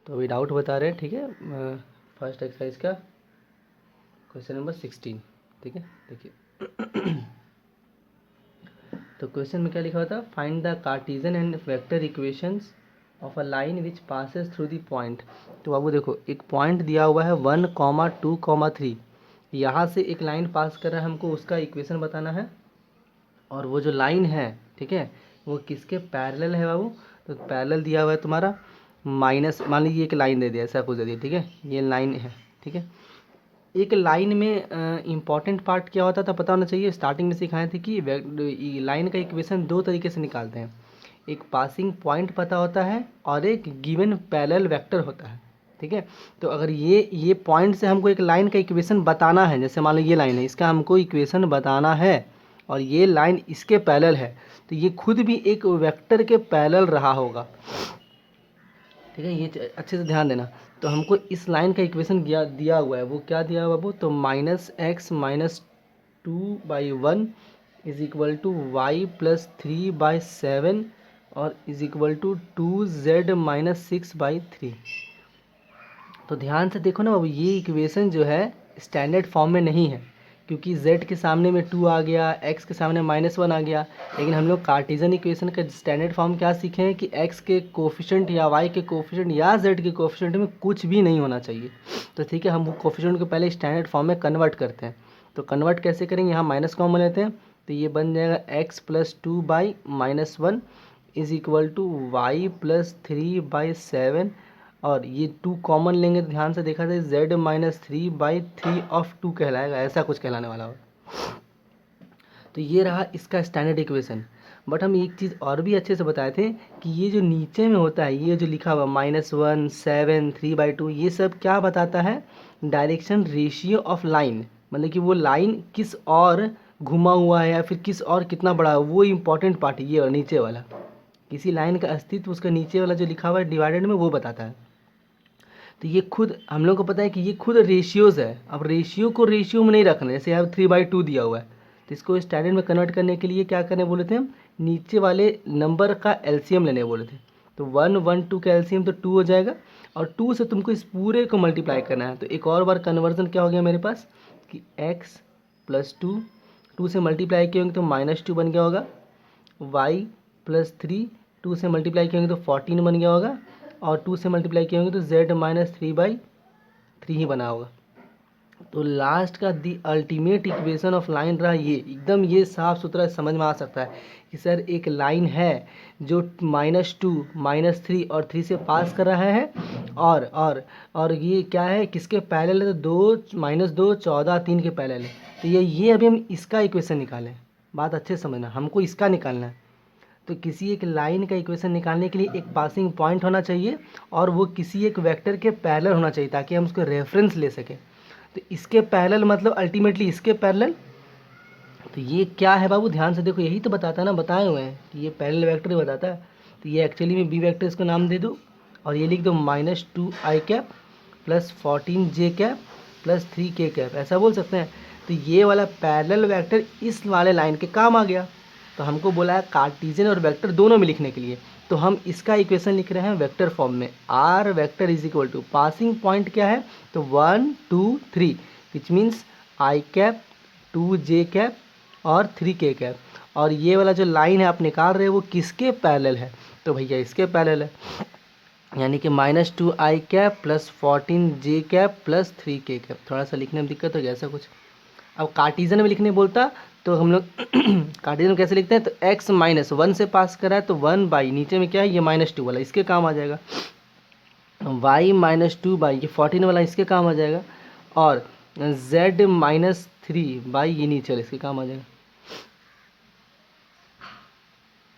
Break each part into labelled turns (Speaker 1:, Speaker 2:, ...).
Speaker 1: तो अभी डाउट बता रहे हैं, ठीक है। फर्स्ट एक्सरसाइज का क्वेश्चन नंबर 16, ठीक है। देखिए तो क्वेश्चन में क्या लिखा हुआ था, find the Cartesian and vector equations of a line which passes through the point. तो बाबू देखो, एक पॉइंट दिया हुआ है 1,2,3, यहाँ से एक लाइन पास कर रहा है, हमको उसका इक्वेशन बताना है। और वो जो लाइन है, ठीक है, वो किसके पैरेलल है बाबू। तो पैरेलल दिया हुआ है तुम्हारा माइनस, मान लीजिए एक लाइन दे दिया, ऐसा कुछ दे दिया, ठीक है, ये लाइन है, ठीक है। एक लाइन में इम्पॉर्टेंट पार्ट क्या होता था पता होना चाहिए। स्टार्टिंग में सिखाए थे कि लाइन का इक्वेशन दो तरीके से निकालते हैं, एक पासिंग पॉइंट पता होता है और एक गिवन पैरेलल वेक्टर होता है, ठीक है। तो अगर ये पॉइंट से हमको एक लाइन का इक्वेशन बताना है, जैसे मान लो ये लाइन है, इसका हमको इक्वेशन बताना है और ये लाइन इसके पैरेलल है, तो ये खुद भी एक वेक्टर के पैरेलल रहा होगा, ठीक है। ये अच्छे से ध्यान देना। तो हमको इस लाइन का इक्वेशन दिया हुआ है, वो क्या दिया हुआ है बाबू, तो -x-2/1 is equal to Y plus 3/7 और इज इक्वल टू 2z-6/3। तो ध्यान से देखो ना बाबू, ये इक्वेशन जो है स्टैंडर्ड फॉर्म में नहीं है, क्योंकि z के सामने में 2 आ गया, x के सामने -1 आ गया। लेकिन हम लोग कार्टेशियन इक्वेशन का स्टैंडर्ड फॉर्म क्या सीखे हैं कि x के कोफिशिएंट या y के कोफिशिएंट या z के कोफिशिएंट में कुछ भी नहीं होना चाहिए। तो ठीक है, हम वो कोफिशिएंट को पहले स्टैंडर्ड फॉर्म में कन्वर्ट करते हैं। तो कन्वर्ट कैसे करेंगे, यहाँ माइनस कॉमन लेते हैं, तो ये बन जाएगा x+2/-1 is equal to Y plus 3/7, और ये 2 कॉमन लेंगे तो ध्यान से देखा जाए z-3/3 ऑफ 2 कहलाएगा, ऐसा कुछ कहलाने वाला हो। तो ये रहा इसका स्टैंडर्ड इक्वेशन। बट हम एक चीज़ और भी अच्छे से बताए थे कि ये जो नीचे में होता है, ये जो लिखा हुआ -1, 7, 3/2, ये सब क्या बताता है, डायरेक्शन रेशियो ऑफ लाइन, मतलब कि वो लाइन किस और घुमा हुआ है या फिर किस और कितना बड़ा है, वो इंपॉर्टेंट पार्ट ये और नीचे वाला, किसी लाइन का अस्तित्व उसका नीचे वाला जो लिखा हुआ है डिवाइडेड में वो बताता है। तो ये खुद हम लोग को पता है कि ये खुद रेशियोज़ है। अब रेशियो को रेशियो में नहीं रखना, जैसे यहाँ 3/2 दिया हुआ है, तो इसको स्टैंडर्ड में कन्वर्ट करने के लिए क्या करने बोले थे हम, नीचे वाले नंबर का एलसीएम लेने बोले थे। तो 1, 1, 2 का एलसीएम तो 2 हो जाएगा, और 2 से तुमको इस पूरे को मल्टीप्लाई करना है। तो एक और बार कन्वर्जन क्या हो गया मेरे पास कि x+2, 2 से मल्टीप्लाई किए होंगे तो -2 बन गया होगा, y+3, 2 से मल्टीप्लाई किए होंगे तो 14 बन गया होगा, और 2 से मल्टीप्लाई किए होंगे तो z-3/3 ही बना होगा। तो लास्ट का the ultimate equation of line रहा ये, एकदम ये साफ सुथरा समझ में आ सकता है कि सर एक लाइन है जो -2, -3 और 3 से पास कर रहा है, और ये क्या है, किसके पैरेलल है, तो 2, -2, 14, 3 के पैरेलल है। तो ये अभी हम इसका इक्वेशन निकालें, बात अच्छे से समझना, हमको इसका निकालना है। तो किसी एक लाइन का इक्वेशन निकालने के लिए एक पासिंग पॉइंट होना चाहिए और वो किसी एक वेक्टर के पैरेलल होना चाहिए, ताकि हम उसको रेफरेंस ले सकें। तो इसके पैरेलल मतलब अल्टीमेटली इसके पैरेलल। तो ये क्या है बाबू, ध्यान से देखो, यही तो बताता है ना, बताए हुए हैं कि ये पैरेलल वेक्टर ही बताता है। तो ये एक्चुअली में बी वेक्टर इसको नाम दे दो, और ये लिख दो -2i plus 14j plus 3k, ऐसा बोल सकते हैं। तो ये वाला पैरेलल वेक्टर इस वाले लाइन के काम आ गया। तो हमको बोला है कार्टेशियन और वेक्टर दोनों में लिखने के लिए, तो हम इसका इक्वेशन लिख रहे हैं वेक्टर फॉर्म में। R vector is equal to passing point क्या है, तो 1, 2, 3, विच मीन्स i, 2j और 3k। और ये वाला जो लाइन है आप निकाल रहे हैं वो किसके पैरेलल है, तो भैया इसके पैरेलल है, यानी कि -2i plus 14j plus 3k। थोड़ा सा लिखने में दिक्कत हो गया ऐसा कुछ। अब कार्टेशियन में लिखने बोलता तो हम लोग कार्टेशियन में कैसे लिखते हैं, तो x-1 से पास करा है तो 1/, नीचे में क्या है ये -2 वाला, इसके काम आ जाएगा। y-2/, ये 14 वाला इसके काम आ जाएगा, और z-3/, ये नीचे वाला इसके काम आ जाएगा।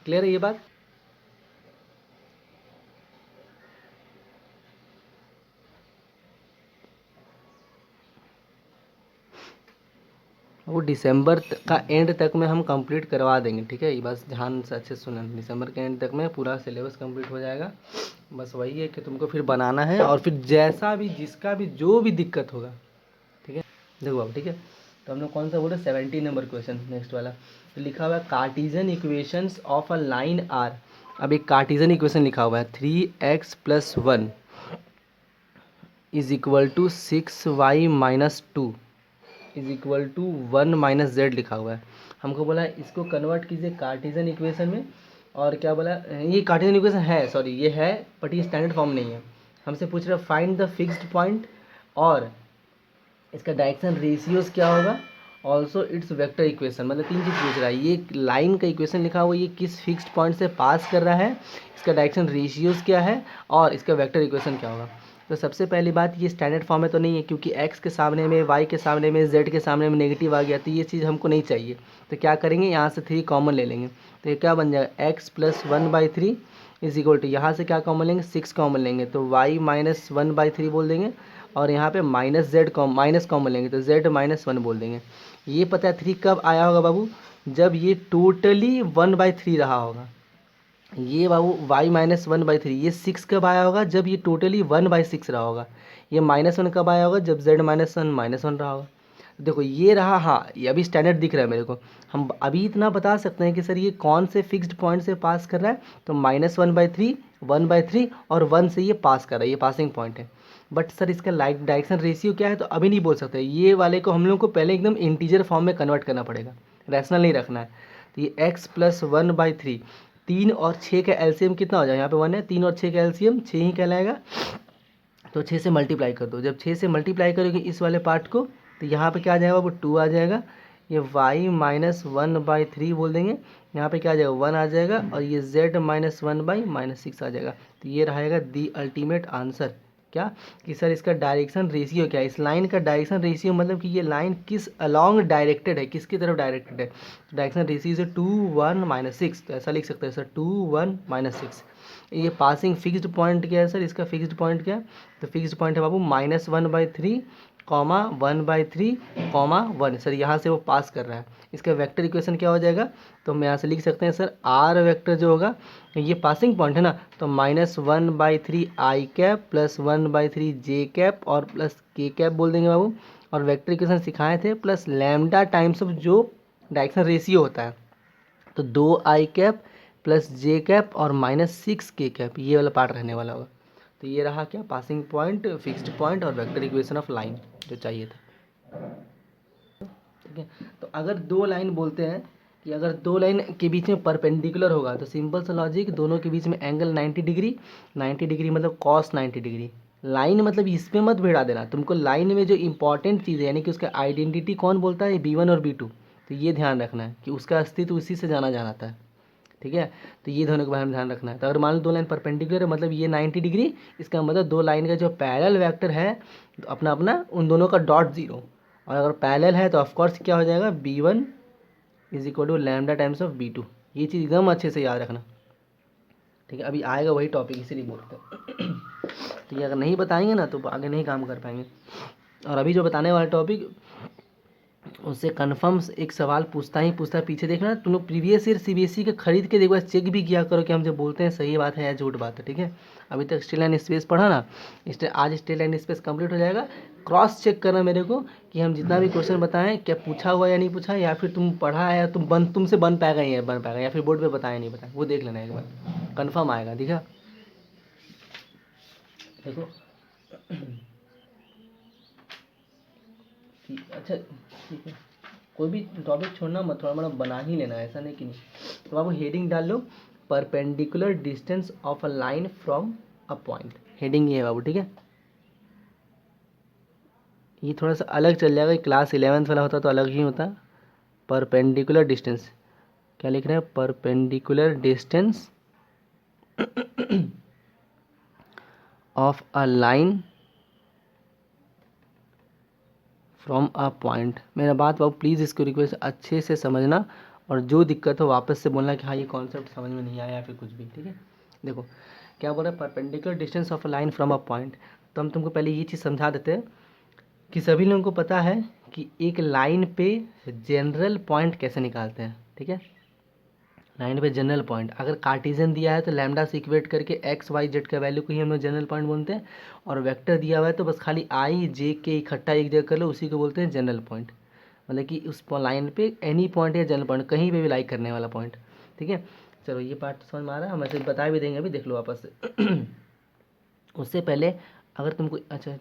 Speaker 1: क्लियर है ये बात। वो दिसंबर का एंड तक में हम कंप्लीट करवा देंगे, ठीक है। ये बस ध्यान से अच्छे से सुनना, दिसंबर के एंड तक में पूरा सिलेबस कंप्लीट हो जाएगा। बस वही है कि तुमको फिर बनाना है, और फिर जैसा भी जिसका भी जो भी दिक्कत होगा, ठीक है। देखो अब, ठीक है, तो हम लोग कौन सा बोले, 17 नंबर क्वेश्चन नेक्स्ट वाला। तो लिखा हुआ है Cartesian equations of a line are. अब एक कार्टेशियन इक्वेशन लिखा हुआ है 3x + 1 is equal to 6y-2 is equal to 1 - z लिखा हुआ है। हमको बोला इसको कन्वर्ट कीजिए कार्टेशियन इक्वेशन में, और क्या बोला, ये कार्टेशियन इक्वेशन है, सॉरी ये है, बट ये स्टैंडर्ड फॉर्म नहीं है। हमसे पूछ रहा है फाइंड द फिक्स्ड पॉइंट, और इसका डायरेक्शन रेशियोज क्या होगा, ऑल्सो इट्स वेक्टर इक्वेशन, मतलब 3 चीज़ पूछ रहा है। ये लाइन का इक्वेशन लिखा हुआ है, ये किस फिक्स्ड पॉइंट से पास कर रहा है, इसका डायरेक्शन रेशियोज क्या है, और इसका वेक्टर इक्वेशन क्या होगा। तो सबसे पहली बात, ये स्टैंडर्ड फॉर्म में तो नहीं है, क्योंकि x के सामने में, y के सामने में, z के सामने में नेगेटिव आ गया, तो ये चीज़ हमको नहीं चाहिए। तो क्या करेंगे, यहाँ से 3 कॉमन ले लेंगे, तो ये क्या बन जाएगा, x + 1/3 इज इक्वल टू, यहाँ से क्या कॉमन लेंगे, 6 कॉमन लेंगे, तो y - 1/3 बोल देंगे, और यहाँ पे माइनस कॉमन लेंगे, तो z - 1 बोल देंगे। ये पता है 3 कब आया होगा बाबू, जब ये टोटली 1/3 रहा होगा। ये बाबू y - 1/3, ये 6 कब आया होगा, जब ये टोटली 1/6 रहा होगा। ये -1 कब आया होगा, जब z - 1 -1 रहा होगा। देखो ये रहा, हाँ ये अभी स्टैंडर्ड दिख रहा है मेरे को। हम अभी इतना बता सकते हैं कि सर ये कौन से फिक्स्ड पॉइंट से पास कर रहा है, तो -1/3, 1/3 और 1 से ये पास कर रहा है, ये पासिंग पॉइंट है। बट सर इसका लाइक डायरेक्शन रेशियो क्या है, तो अभी नहीं बोल सकते। ये वाले को हम लोग को पहले एकदम इंटीजर फॉर्म में कन्वर्ट करना पड़ेगा, रैशनल नहीं रखना है। तो ये x + 1/3, 3 और 6 का एलसीएम कितना हो जाएगा, यहाँ पे 1 है, 3 और 6 का एलसीएम 6 ही कहलाएगा, तो 6 से मल्टीप्लाई कर दो। जब 6 से मल्टीप्लाई करोगे इस वाले पार्ट को, तो यहाँ पे क्या आ जाएगा, वो 2 आ जाएगा, ये y - 1/3 बोल देंगे, यहाँ पे क्या आ जाएगा, 1 आ जाएगा, और ये z - 1/-6 आ जाएगा। तो ये रहेगा दी अल्टीमेट आंसर, क्या कि सर इसका डायरेक्शन रेशियो क्या है। इस लाइन का डायरेक्शन रेशियो मतलब कि ये लाइन किस अलॉन्ग डायरेक्टेड है, किसकी तरफ डायरेक्टेड है। तो डायरेक्शन रेशियो से 2, 1 - 6, तो ऐसा लिख सकते हैं सर 2, 1 - 6। ये पासिंग फिक्स्ड पॉइंट क्या है सर, इसका फिक्स्ड पॉइंट क्या है, तो फिक्स्ड पॉइंट है बाबू -1/3, 1/3, 1 सर, यहाँ से वो पास कर रहा है। इसका वेक्टर इक्वेशन क्या हो जाएगा, तो हम यहाँ से लिख सकते हैं सर आर वेक्टर जो होगा, ये पासिंग पॉइंट है ना, तो -1/3 i cap plus 1/3 j cap और प्लस k कैप बोल देंगे बाबू। और वेक्टर इक्वेशन सिखाए थे, प्लस लैम्डा टाइम्स ऑफ जो डायरेक्शन रेशियो होता है, तो 2i cap plus j cap और -6 k कैप, ये वाला पार्ट रहने वाला होगा। तो ये रहा क्या, पासिंग पॉइंट, फिक्स्ड पॉइंट और वेक्टर इक्वेशन ऑफ लाइन जो चाहिए था। ठीक है, तो अगर दो लाइन बोलते हैं कि अगर दो लाइन के बीच में परपेंडिकुलर होगा, तो सिंपल सा लॉजिक, दोनों के बीच में एंगल 90 डिग्री, 90 डिग्री मतलब कॉस 90 डिग्री। लाइन मतलब इसमें मत भिड़ा देना, तुमको लाइन में जो इंपॉर्टेंट चीज़ है, यानी कि उसका आइडेंटिटी कौन बोलता है, B1 और B2, तो ये ध्यान रखना है कि उसका अस्तित्व उसी से जाना जाता है। ठीक है, तो ये दोनों के बारे में ध्यान रखना है। तो अगर मान लो दो लाइन परपेंडिकुलर है, मतलब ये 90 डिग्री, इसका मतलब दो लाइन का जो पैरेलल वेक्टर है, तो अपना अपना उन दोनों का डॉट जीरो, और अगर पैरेलल है तो ऑफकोर्स क्या हो जाएगा, B1 is equal to lambda times of B2। ये चीज़ एकदम अच्छे से याद रखना। ठीक है, अभी आएगा वही टॉपिक, इसीलिए बोलते हैं। तो ये अगर नहीं बताएंगे ना तो आगे नहीं काम कर पाएंगे। और अभी जो बताने वाला टॉपिक, उससे कन्फर्म एक सवाल पूछता ही पूछता है। पीछे देखना, तुम लोग प्रीवियस ईयर CBSE के खरीद के एक बार चेक भी किया करो कि हम जो बोलते हैं सही बात है या झूठ बात है। ठीक है, अभी तक स्टेट लाइन स्पेस पढ़ा ना, आज स्टेट लाइन स्पेस कंप्लीट हो जाएगा। क्रॉस चेक करना मेरे को कि हम जितना भी क्वेश्चन बताएं क्या पूछा हुआ या नहीं पूछा, या फिर तुम पढ़ा है या तुमसे बन पाएगा या बन पाएगा, या फिर बोर्ड पे बताया नहीं बताया, वो देख लेना एक बार, कन्फर्म आएगा। दिखा, देखो अच्छा ठीक है, कोई भी टॉपिक छोड़ना मत, थोड़ा मोड़ा बना ही लेना, ऐसा नहीं कि नहीं। तो बाबू हेडिंग डाल लो, perpendicular distance of a line from a point, heading ये है बाबू। ठीक है, ये थोड़ा सा अलग चल जाएगा, क्लास 11th वाला होता तो अलग ही होता। परपेंडिकुलर डिस्टेंस क्या लिख रहे हैं, perpendicular distance of a line from a point. मेरा बात बाबू प्लीज़ इसको रिक्वेस्ट अच्छे से समझना, और जो दिक्कत हो वापस से बोलना कि हाँ ये कॉन्सेप्ट समझ में नहीं आया या फिर कुछ भी। ठीक है, देखो क्या बोल रहा है, perpendicular distance of a line from a point. तो हम तुमको पहले ये चीज़ समझा देते हैं कि सभी लोगों को पता है कि एक लाइन पे जनरल पॉइंट कैसे निकालते हैं। ठीक है, लाइन पे जनरल पॉइंट अगर कार्टेशियन दिया है तो लैम्डा से इक्वेट करके एक्स वाई जेड का वैल्यू को ही हम लोग जनरल पॉइंट बोलते हैं, और वेक्टर दिया हुआ है तो बस खाली आई जे के इकट्ठा एक जगह कर लो, उसी को बोलते हैं जनरल पॉइंट। मतलब कि उस लाइन पे एनी पॉइंट या जनरल पॉइंट कहीं पे भी लाइक करने वाला पॉइंट। ठीक है, चलो ये पार्ट समझ में आ रहा है, हम ऐसे बता भी देंगे, अभी देख लो वापस से। उससे पहले अगर तुमको अच्छा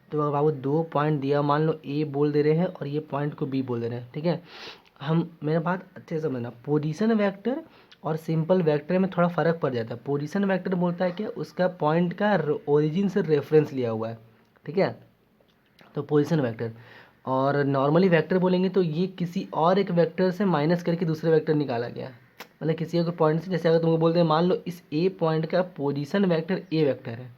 Speaker 1: तो अगर बाबू 2 पॉइंट दिया, मान लो ए बोल दे रहे हैं और ये पॉइंट को बी बोल दे रहे हैं, ठीक है। हम मेरा बात अच्छे से समझना, पोजीशन वेक्टर और सिंपल वेक्टर में थोड़ा फ़र्क पड़ जाता है। पोजीशन वेक्टर बोलता है कि उसका पॉइंट का ओरिजिन से रेफरेंस लिया हुआ है, ठीक है, तो पोजीशन वेक्टर। और नॉर्मली वेक्टर बोलेंगे तो ये किसी और एक वेक्टर से माइनस करके दूसरे वेक्टर निकाला गया, मतलब किसी एक पॉइंट से। जैसे अगर तुमको बोलते हैं मान लो इस ए पॉइंट का पोजीशन वेक्टर ए वेक्टर है,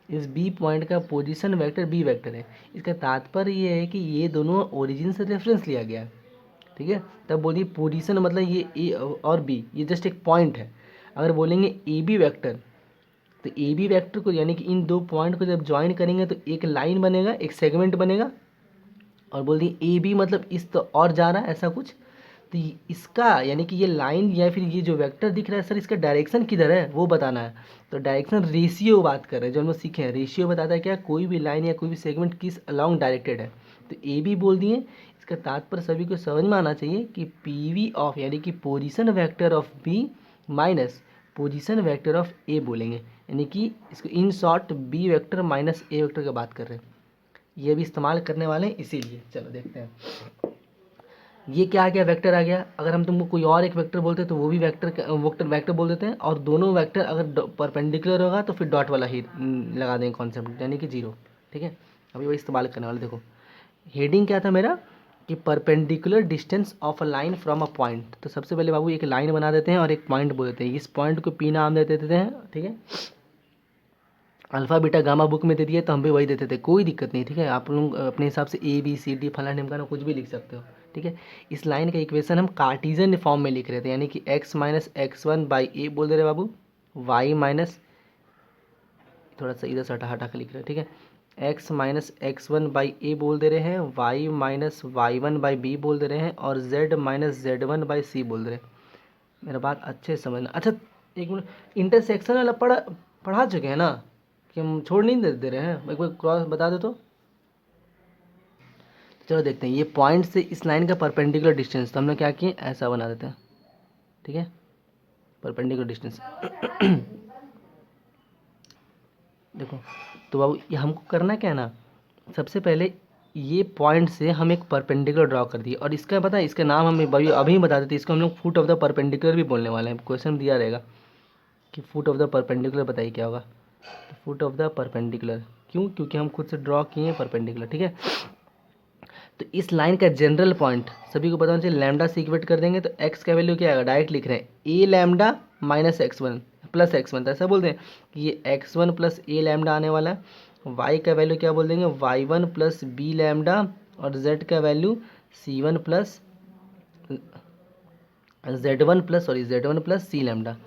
Speaker 1: इस बी पॉइंट का पोजीशन वेक्टर बी वेक्टर है, इसका तात्पर्य ये है कि ये दोनों ओरिजिन से रेफरेंस लिया गया है, ठीक है। तब बोलिए पोजीशन मतलब ये ए और बी ये जस्ट एक पॉइंट है। अगर बोलेंगे ए बी वैक्टर, तो ए बी वैक्टर को यानी कि इन दो पॉइंट को जब ज्वाइन करेंगे तो एक लाइन बनेगा, एक सेगमेंट बनेगा। और बोल दिए ए बी मतलब इस तो और जा रहा है ऐसा कुछ, तो इसका यानी कि ये लाइन या फिर ये जो वेक्टर दिख रहा है सर, इसका डायरेक्शन किधर है वो बताना है। तो डायरेक्शन रेशियो बात कर रहे हैं, जो हम लोग सीखे हैं। रेशियो बताता है क्या, कोई भी लाइन या कोई भी सेगमेंट किस अलॉन्ग डायरेक्टेड है। तो ए बी बोल दिए, इसका तात्पर्य सभी को समझ में आना चाहिए कि पी वी ऑफ यानी कि position vector of b minus position vector of a बोलेंगे, यानी कि इसको in short b vector minus a vector की बात कर रहे हैं। ये भी इस्तेमाल करने वाले हैं, इसीलिए चलो देखते हैं ये क्या आ गया, वेक्टर आ गया। अगर हम तुमको कोई और एक वेक्टर बोलते हैं तो वो भी वेक्टर बोल देते हैं। और दोनों वेक्टर अगर परपेंडिकुलर होगा तो फिर डॉट वाला ही लगा देंगे कॉन्सेप्ट, यानी कि जीरो, ठीक है। अभी वही इस्तेमाल करने वाले। देखो हेडिंग क्या था मेरा कि perpendicular distance of a line from a point. तो सबसे पहले बाबू एक लाइन बना देते हैं और एक पॉइंट बोल देते हैं। इस पॉइंट को पी नाम दे देते हैं, ठीक है। अल्फ़ा बीटा गामा बुक में दे दिए तो हम भी वही देते थे, कोई दिक्कत नहीं, ठीक है। आप लोग अपने हिसाब से ए बी सी डी फला ढिमकाना कुछ भी लिख सकते हो, ठीक है। इस लाइन का इक्वेशन हम कार्टिजन फॉर्म में लिख रहे थे, यानी कि x minus x one by a बोल दे रहे बाबू, y माइनस थोड़ा सा इधर से हटा हटा के लिख रहे हैं, ठीक है। x minus x one by a बोल दे रहे हैं, y minus y one by b बोल दे रहे हैं, और z minus z one by c बोल दे रहे हैं। मेरा बात अच्छे से समझना। अच्छा एक मिनट, इंटरसेक्शन वाला पढ़ा चुके हैं ना, कि हम छोड़ नहीं दे रहे हैं, एक बार क्रॉस बता दो तो। चलो देखते हैं ये पॉइंट से इस लाइन का परपेंडिकुलर डिस्टेंस, तो हम लोग क्या किए ऐसा बना देते हैं, ठीक है। परपेंडिकुलर डिस्टेंस देखो, तो बाबू ये हमको करना क्या है ना, सबसे पहले ये पॉइंट से हम एक परपेंडिकुलर ड्रॉ कर दिए। और इसका पता है, इसका नाम हम अभी बता देते हैं। इसको हम लोग फुट ऑफ द परपेंडिकुलर भी बोलने वाले हैं। क्वेश्चन दिया रहेगा कि फुट ऑफ द परपेंडिकुलर, बताइए क्या होगा। तो फुट ऑफ द परपेंडिकुलर क्यों, क्योंकि हम खुद से ड्रॉ किए हैं परपेंडिकुलर, ठीक है। तो इस लाइन का जनरल पॉइंट सभी को पता होना चाहिए, लैम्डा से इक्वेट कर देंगे तो एक्स का वैल्यू क्या आएगा, डायरेक्ट लिख रहे हैं a lambda minus x one plus x one. तो ऐसा बोलते हैं कि ये x one plus a lambda आने वाला है। वाई का वैल्यू क्या बोल देंगे, y one plus b lambda, और जेड का value c one plus z one plus c lambda.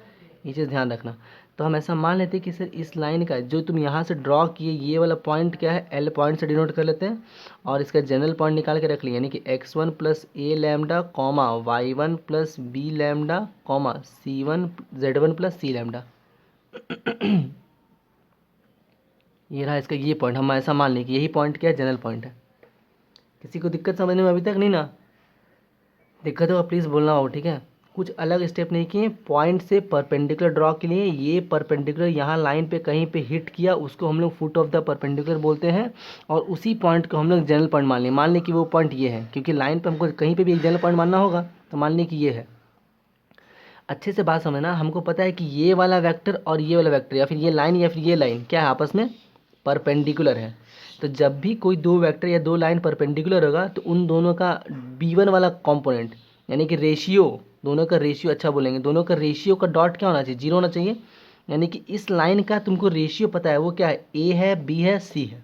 Speaker 1: ये चीज़ ध्यान रखना। तो हम ऐसा मान लेते हैं कि सर इस लाइन का जो तुम यहाँ से ड्रॉ किए ये वाला पॉइंट क्या है, एल पॉइंट से डिनोट कर लेते हैं, और इसका जनरल पॉइंट निकाल के रख लिया, यानी कि x one plus a lambda comma y one plus b lambda comma c one z one plus c lambda. ये रहा इसका ये पॉइंट, हम ऐसा मान लें कि यही पॉइंट क्या है, जनरल पॉइंट है। किसी को दिक्कत समझने में अभी तक नहीं ना, दिक्कत हो प्लीज़ बोलना हो, ठीक है। कुछ अलग स्टेप नहीं किए, पॉइंट से परपेंडिकुलर ड्रॉ के लिए ये परपेंडिकुलर यहाँ लाइन पे कहीं पे हिट किया, उसको हम लोग फुट ऑफ द परपेंडिकुलर बोलते हैं। और उसी पॉइंट को हम लोग जनरल पॉइंट मान लें कि वो पॉइंट ये है, क्योंकि लाइन पे हमको कहीं पे भी एक जनरल पॉइंट मानना होगा, तो मान लें कि ये है। अच्छे से बात समझना, हमको पता है कि ये वाला वेक्टर और ये वाला वेक्टर या फिर ये लाइन या फिर ये लाइन क्या है, आपस में परपेंडिकुलर है। तो जब भी कोई दो वेक्टर या दो लाइन परपेंडिकुलर होगा तो उन दोनों का b1 वाला कंपोनेंट यानी कि रेशियो, दोनों का रेशियो, अच्छा बोलेंगे दोनों का रेशियो का डॉट क्या होना चाहिए, जीरो होना चाहिए। यानी कि इस लाइन का तुमको रेशियो पता है, वो क्या है, ए है, बी है, सी है।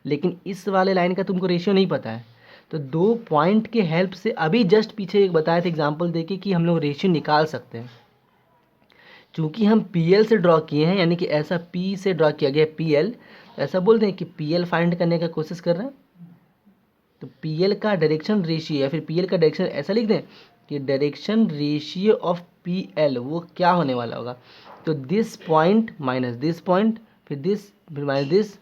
Speaker 1: लेकिन इस वाले लाइन का तुमको रेशियो नहीं पता है। तो दो पॉइंट के हेल्प से अभी जस्ट पीछे एक बताया था एग्जांपल देके कि हम लोग रेशियो निकाल सकते हैं। चूँकि हम पी एल से ड्रॉ किए हैं, यानी कि ऐसा पी से ड्रॉ किया गया पी एल, ऐसा बोल दें कि पी एल फाइंड करने का कोशिश कर रहे हैं। तो पी एल का डायरेक्शन रेशियो या फिर पी एल का डायरेक्शन ऐसा लिख दें कि direction ratio of P L वो क्या होने वाला होगा। तो this point minus this point, फिर माइनस दिस,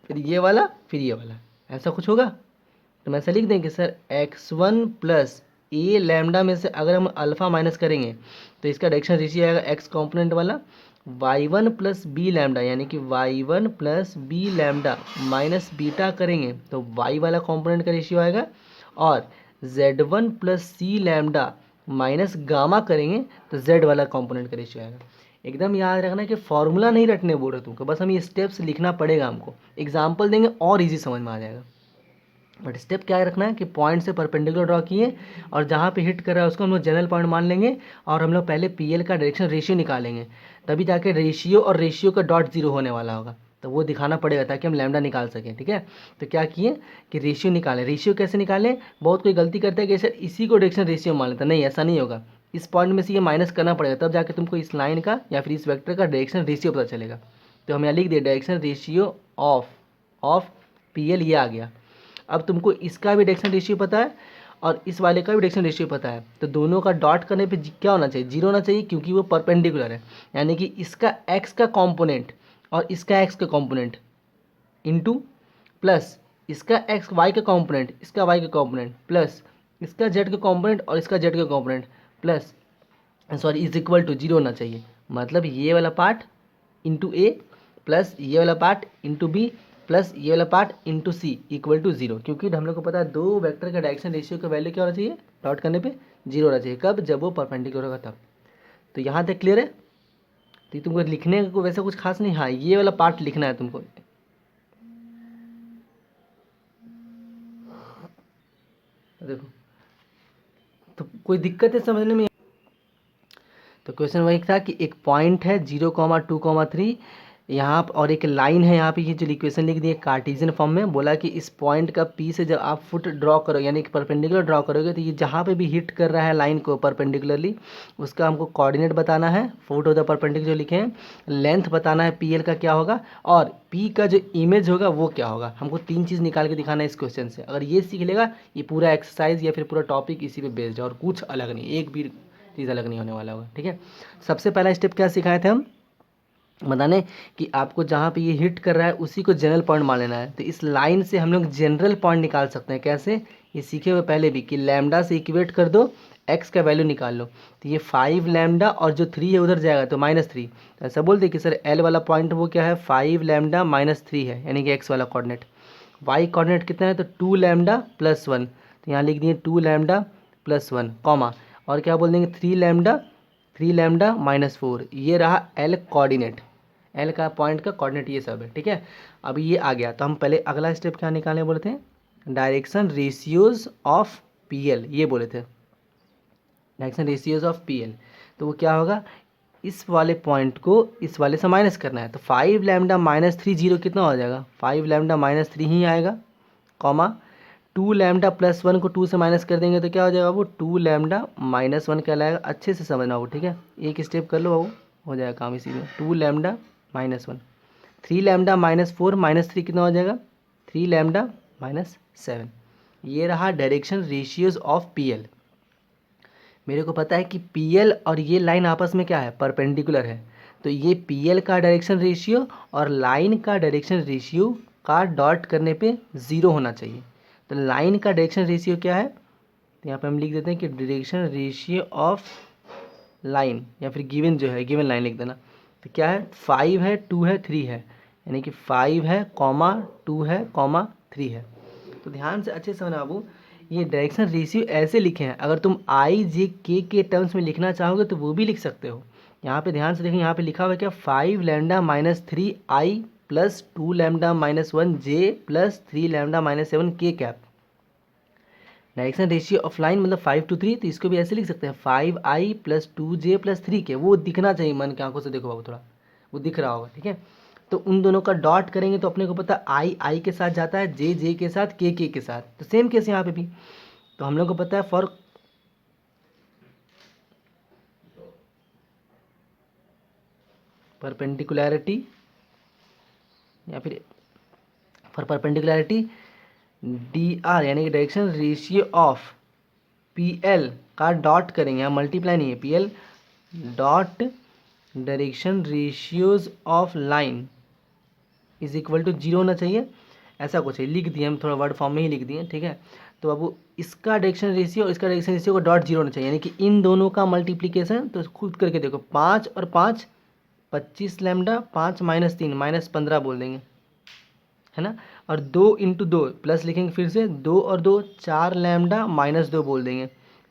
Speaker 1: फिर ये वाला, फिर ये वाला, ऐसा कुछ होगा। तो हम ऐसा लिख दें कि sir x1 plus a lambda में से अगर हम अल्फ़ा माइनस करेंगे तो इसका डायरेक्शन रेशियो आएगा एक्स कॉम्पोनेंट वाला y1 प्लस बी लैम्डा, यानी कि y1 plus b lambda minus beta करेंगे तो y वाला कॉम्पोनेंट का रेशियो आएगा, और z1 plus c lambda minus gamma करेंगे तो z वाला कॉम्पोनेंट का रेशियो आएगा। एकदम याद रखना कि फॉर्मूला नहीं रटने बोल रहे तुमको, बस हम ये स्टेप्स लिखना पड़ेगा हमको, एग्जाम्पल देंगे और इजी समझ में आ जाएगा। बट स्टेप क्या रखना है कि पॉइंट से परपेंडिकुलर ड्रॉ किए और जहाँ पे हिट कर रहा है उसको हम लोग जनरल पॉइंट मान लेंगे, और हम लोग पहले पीएल का डायरेक्शन रेशियो निकालेंगे, तभी जाके रेशियो और रेशियो का डॉट जीरो होने वाला होगा, तो वो दिखाना पड़ेगा ताकि हम लैम्डा निकाल सकें। ठीक है, तो क्या किए कि रेशियो निकालें। रेशियो कैसे निकालें, बहुत कोई गलती करता है कि सर इसी को डायरेक्शन रेशियो मान लेता, नहीं ऐसा नहीं होगा, इस पॉइंट में से ये माइनस करना पड़ेगा, तब जाके तुमको इस लाइन का या फिर इस वेक्टर का डायरेक्शन रेशियो पता चलेगा। तो हम यहाँ लिख दिए डायरेक्शन रेशियो ऑफ पीएल, ये आ गया। अब तुमको इसका भी डायरेक्शन रेशियो पता है और इस वाले का भी डायरेक्शन रेशियो पता है, तो दोनों का डॉट करने पे क्या होना चाहिए, जीरो होना चाहिए, क्योंकि वो परपेंडिकुलर है। यानी कि इसका एक्स का कॉम्पोनेंट और इसका एक्स का कॉम्पोनेंट इंटू प्लस इसका एक्स वाई का कॉम्पोनेंट, इसका वाई का कॉम्पोनेंट प्लस इसका जेड का कॉम्पोनेंट और इसका जेड का component plus sorry is equal to zero होना चाहिए। मतलब ये वाला पार्ट इंटू ए प्लस ये वाला पार्ट इंटू बी प्लस ये वाला part into c equal to zero, क्योंकि हम लोग को पता है दो वेक्टर का डायरेक्शन रेशियो का वैल्यू क्या होना चाहिए, डॉट करने पे जीरो होना चाहिए। कब, जब वो परपेंडिकुलर होगा तब। तो यहाँ तक क्लियर है। तो तुमको लिखने को वैसा कुछ खास नहीं, हाँ ये वाला पार्ट लिखना है तुमको। देखो तो कोई दिक्कत है समझने में। तो क्वेश्चन वही था कि एक पॉइंट है 0,2,3 यहाँ और एक लाइन है यहाँ पे, ये जो इक्वेशन लिख दी है कार्टेशियन फॉर्म में, बोला कि इस पॉइंट का पी से जब आप फुट ड्रॉ करोगे यानी कि परपेंडिकुलर ड्रॉ करोगे तो ये जहाँ पे भी हिट कर रहा है लाइन को परपेंडिकुलरली उसका हमको कोऑर्डिनेट बताना है, फुट ऑफ द परपेंडिकुलर जो लिखे हैं, लेंथ बताना है पी एल का क्या होगा, और पी का जो इमेज होगा वो क्या होगा। हमको तीन चीज़ निकाल के दिखाना है इस क्वेश्चन से। अगर ये सीख लेगा ये पूरा एक्सरसाइज या फिर पूरा टॉपिक इसी पे बेस्ड है और कुछ अलग नहीं, एक भी चीज़ अलग नहीं होने वाला होगा। ठीक है, सबसे पहला स्टेप क्या सिखाए थे हम, बताने कि आपको जहाँ पे ये हिट कर रहा है उसी को जनरल पॉइंट मान लेना है। तो इस लाइन से हम लोग जनरल पॉइंट निकाल सकते हैं। कैसे, ये सीखे हुए पहले भी कि लैम्डा से इक्वेट कर दो, एक्स का वैल्यू निकाल लो, तो ये 5 लैम्डा और जो 3 है उधर जाएगा तो -3। तो ऐसा बोलते कि सर एल वाला पॉइंट वो क्या है, 5 लैम्डा -3 है, यानी कि एक्स वाला कोऑर्डिनेट। वाई कोऑर्डिनेट कितना है, तो 2 लैम्डा प्लस 1, तो यहाँ लिख दिए 2 लैम्डा प्लस 1 कॉमा, और क्या बोल देंगे 3 लैम्डा -4, ये रहा एल कोऑर्डिनेट, एल का पॉइंट का कोऑर्डिनेट ये सब है। ठीक है, अब ये आ गया तो हम पहले अगला स्टेप क्या निकालने बोले थे, डायरेक्शन रेशियोज ऑफ पीएल, ये बोले थे डायरेक्शन रेशियोज ऑफ पीएल। तो वो क्या होगा, इस वाले पॉइंट को इस वाले से माइनस करना है, तो 5 लैम्डा -3 जीरो कितना हो जाएगा, 5 लैम्डा -3 ही आएगा, कॉमा 2 लैम्डा प्लस 1 को 2 से माइनस कर देंगे तो क्या हो जाएगा, वो 2 लैम्डा -1 कहलाएगा। अच्छे से समझना वो, ठीक है, एक स्टेप कर लो बाबू, हो जाएगा काम इसी में। 2 लैम्डा -1, 3 लैम्डा -4 -3 कितना हो जाएगा, 3 लैम्डा -7। ये रहा डायरेक्शन रेशियोज ऑफ पीएल। मेरे को पता है कि पीएल और ये लाइन आपस में क्या है, परपेंडिकुलर है, तो ये पीएल का डायरेक्शन रेशियो और लाइन का डायरेक्शन रेशियो का डॉट करने पे ज़ीरो होना चाहिए। तो लाइन का डायरेक्शन रेशियो क्या है, तो यहाँ पे हम लिख देते हैं कि डायरेक्शन रेशियो ऑफ लाइन, या फिर गिवन जो है गिवन लाइन लिख देना। तो क्या है, 5 है 2 है 3 है, यानी कि 5 है कॉमा 2 है कॉमा 3 है। तो ध्यान से अच्छे से समझना बाबू, ये डायरेक्शन रेशियो ऐसे लिखे हैं, अगर तुम आई जे के टर्म्स में लिखना चाहोगे तो वो भी लिख सकते हो। यहाँ पे ध्यान से देखें, यहाँ पे लिखा हुआ है क्या, 5 लैम्डा -3 आई प्लस 2 लैम्डा -1 जे प्लस 3 लैम्डा -7 के cap. Direction ratio of line मतलब 5 to 3, तो इसको भी ऐसे लिख सकते हैं 5i प्लस 2j प्लस 3 के, वो दिखना चाहिए मन की आंखों से, देखो बाबू थोड़ा वो दिख रहा होगा। ठीक है, तो उन दोनों का डॉट करेंगे तो अपने को पता आई के साथ जाता है, जे के साथ, के साथ, तो सेम केस यहाँ पे भी। तो हम लोग को पता है फॉर परपेंडिकुलरिटी या फिर फॉर परपेंडिकुलरिटी dr यानी कि डायरेक्शन रेशियो ऑफ पीएल का डॉट करेंगे, यहाँ मल्टीप्लाई नहीं है, PL dot direction ratios of line is equal to zero होना चाहिए, ऐसा कुछ है, लिख दिए हम थोड़ा वर्ड फॉर्म में ही लिख दिए। ठीक है, तो बाबू इसका डायरेक्शन रेशियो और इसका direction ratio co dot zero होना चाहिए, यानी कि इन दोनों का मल्टीप्लीकेशन। तो खुद करके देखो, 5 और 5 25 लैम्डा, 5 माइनस 3 माइनस 15 बोल देंगे, है ना। और 2 इंटू 2 प्लस लिखेंगे फिर से, 2 और 2 4 लैम्डा माइनस 2 बोल देंगे,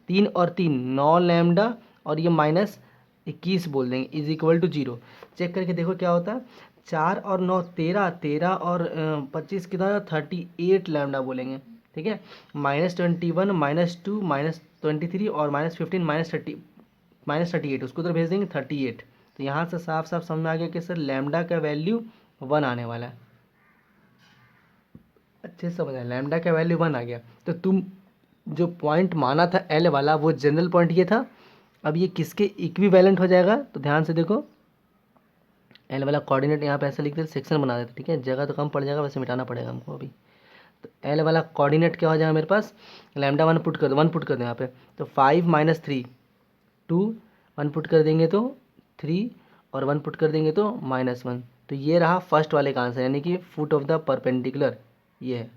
Speaker 1: 3 और 3 9 लैम्डा और ये माइनस 21 बोल देंगे, इज इक्वल टू 0। चेक करके देखो क्या होता है, 4 और 9 13, 13 और 25 कितना, 38 लैम्डा बोलेंगे, ठीक है। -21 -2 -23 और -15 -38 उसको उधर भेज देंगे 38। तो यहाँ से साफ साफ समझ में आ गया कि सर लैम्डा का वैल्यू 1 आने वाला है। अच्छे से समझा, लैम्डा का वैल्यू 1 आ गया। तो तुम जो पॉइंट माना था एल वाला, वो जनरल पॉइंट ये था। अब ये किसके इक्विवेलेंट हो जाएगा, तो ध्यान से देखो, एल वाला कोऑर्डिनेट यहाँ पे ऐसा लिख देते, सेक्शन बना देते, ठीक है। जगह तो कम पड़ जाएगा, वैसे मिटाना पड़ेगा हमको अभी। तो एल वाला कोऑर्डिनेट क्या हो जाएगा मेरे पास, लैम्डा 1 पुट कर दो, 1 पुट कर दो यहाँ पे, तो 5 माइनस 3 2, 1 पुट कर देंगे तो 3 और 1 पुट कर देंगे तो -1। तो ये रहा फर्स्ट वाले का आंसर, यानी कि फुट ऑफ द परपेंडिकुलर, ये है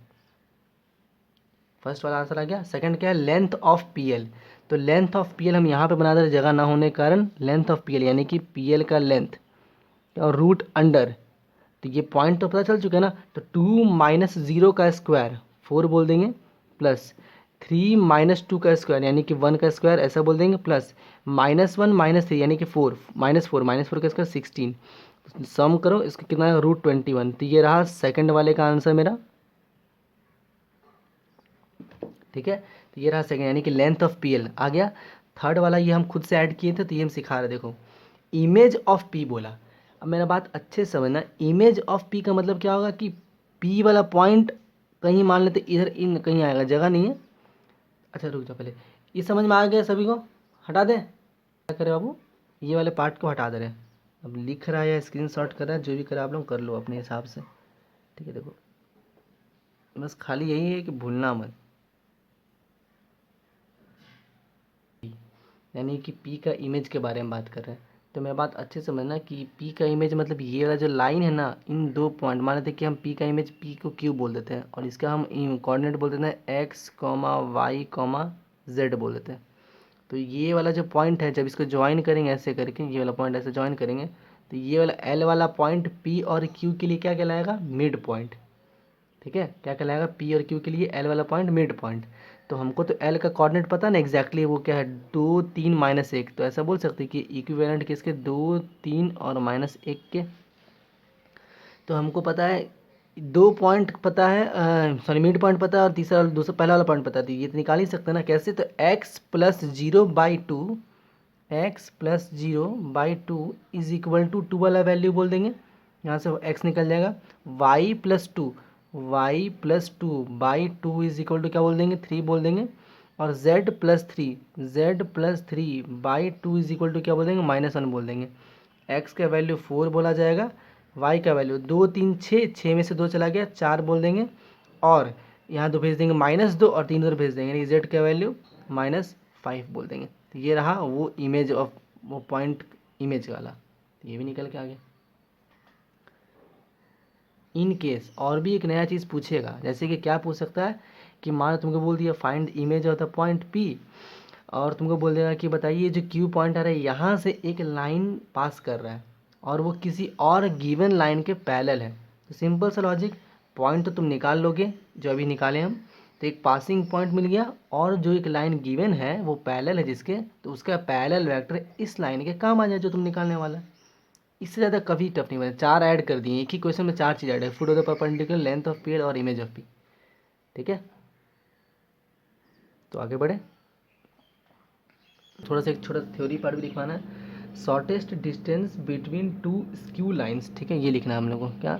Speaker 1: फर्स्ट वाला आंसर आ गया। सेकंड क्या है, लेंथ ऑफ पीएल। तो लेंथ ऑफ पीएल हम यहाँ पे बना दे रहे, जगह ना होने के कारण लेंथ ऑफ पीएल, यानी कि पीएल का लेंथ और रूट अंडर, तो ये पॉइंट तो पता चल चुका है ना। तो 2 माइनस 0 का स्क्वायर 4 बोल देंगे, प्लस 3 माइनस 2 का स्क्वायर यानी कि 1 का स्क्वायर ऐसा बोल देंगे, प्लस -1 -3 यानी कि 4 -4 का स्क्वायर 16। सम करो इसका कितना है, √21। तो ये रहा सेकंड वाले का आंसर मेरा, ठीक है। तो ये रहा सेकंड, यानी कि लेंथ ऑफ पीएल आ गया। थर्ड वाला ये हम खुद से ऐड किए थे, तो ये हम सिखा रहे, देखो इमेज ऑफ पी बोला। अब मेरा बात अच्छे से समझना, इमेज ऑफ पी का मतलब क्या होगा कि पी वाला पॉइंट कहीं मान लेते इधर इन कहीं आएगा, जगह नहीं है। अच्छा रुक जाओ पहले, ये समझ में आ गया सभी को, हटा दें, क्या करें बाबू, ये वाले पार्ट को हटा दे रहे हैं। अब लिख रहा है या स्क्रीनशॉट कर रहा है, जो भी करा आप लोग कर लो अपने हिसाब से, ठीक है। देखो बस खाली यही है कि भूलना मत, यानी कि पी का इमेज के बारे में बात कर रहे हैं। तो मेरा बात अच्छे से समझना कि पी का इमेज मतलब ये वाला जो लाइन है ना, इन दो पॉइंट, मान लेते हैं कि हम पी का इमेज, पी को क्यू बोल देते हैं और इसका हम कोऑर्डिनेट बोल देते हैं x, y, z बोल देते हैं। तो ये वाला जो पॉइंट है, जब इसको ज्वाइन करेंगे ऐसे करके, ये वाला पॉइंट ऐसे ज्वाइन करेंगे, तो ये वाला एल वाला पॉइंट पी और क्यू के लिए क्या कहलाएगा, मिड पॉइंट, ठीक है। क्या कहलाएगा, पी और क्यू के लिए एल वाला पॉइंट मिड पॉइंट। तो हमको तो एल का कोऑर्डिनेट पता है ना एग्जैक्टली, वो क्या है 2 3 -1। तो ऐसा बोल सकते हैं कि इक्विवेलेंट किसके, 2 3 और -1 के। तो हमको पता है 2 पॉइंट पता है, सॉरी मिड पॉइंट पता है, और तीसरा दूसरा पहला वाला पॉइंट पता है। तो ये तो निकाल ही सकते हैं ना, कैसे, तो x + 0/2, x + 0/2 is equal to 2 वाला वैल्यू बोल देंगे, यहाँ से x निकल जाएगा, y + 2 इज इक्वल टू क्या बोल देंगे, 3 बोल देंगे, और z + 3/2 इज इक्वल टू क्या बोल देंगे, -1 बोल देंगे। x का वैल्यू 4 बोला जाएगा, y का वैल्यू 2 3 6, 6 में से 2 चला गया 4 बोल देंगे, और यहाँ 2 भेज देंगे -2 और 3 उधर भेज देंगे, यानी z का वैल्यू -5 बोल देंगे। तो ये रहा वो इमेज ऑफ, वो पॉइंट इमेज वाला, तो ये भी निकल के आ गया। इन केस और भी एक नया चीज़ पूछेगा, जैसे कि क्या पूछ सकता है कि मान तुमको बोल दिया find image of the point P, और तुमको बोल देगा कि बताइए जो Q पॉइंट आ रहा है यहाँ से एक लाइन पास कर रहा है और वो किसी और गिवन लाइन के पैरेलल है। तो सिंपल सा लॉजिक, पॉइंट तो तुम निकाल लोगे जो अभी निकाले हम, तो एक पासिंग पॉइंट मिल गया, और जो एक लाइन गिवन है वो पैरेलल है जिसके, तो उसका पैरेलल वेक्टर इस लाइन के काम आ जाए जो तुम निकालने वाला है। इससे ज़्यादा कभी टफ नहीं बना, 4 ऐड कर दिए, एक ही क्वेश्चन में 4 चीज़ ऐड है, foot of the perpendicular, length of PL और इमेज ऑफ पी, ठीक है। तो आगे बढ़े, थोड़ा सा एक छोटा थ्योरी पार्ट भी लिखवाना है, shortest distance between 2 skew lines, ठीक है, ये लिखना है हम लोग को, क्या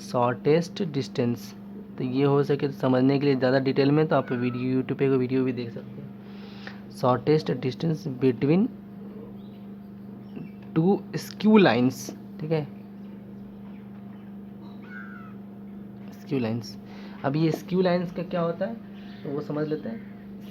Speaker 1: शॉर्टेस्ट डिस्टेंस। तो ये हो सके तो समझने के लिए ज़्यादा डिटेल में तो आप वीडियो यूट्यूब पे वीडियो भी देख सकते हैं। Shortest distance between 2 skew lines, ठीक है, स्क्यू लाइंस। अब ये स्क्यू लाइंस का क्या होता है तो वो समझ लेते हैं।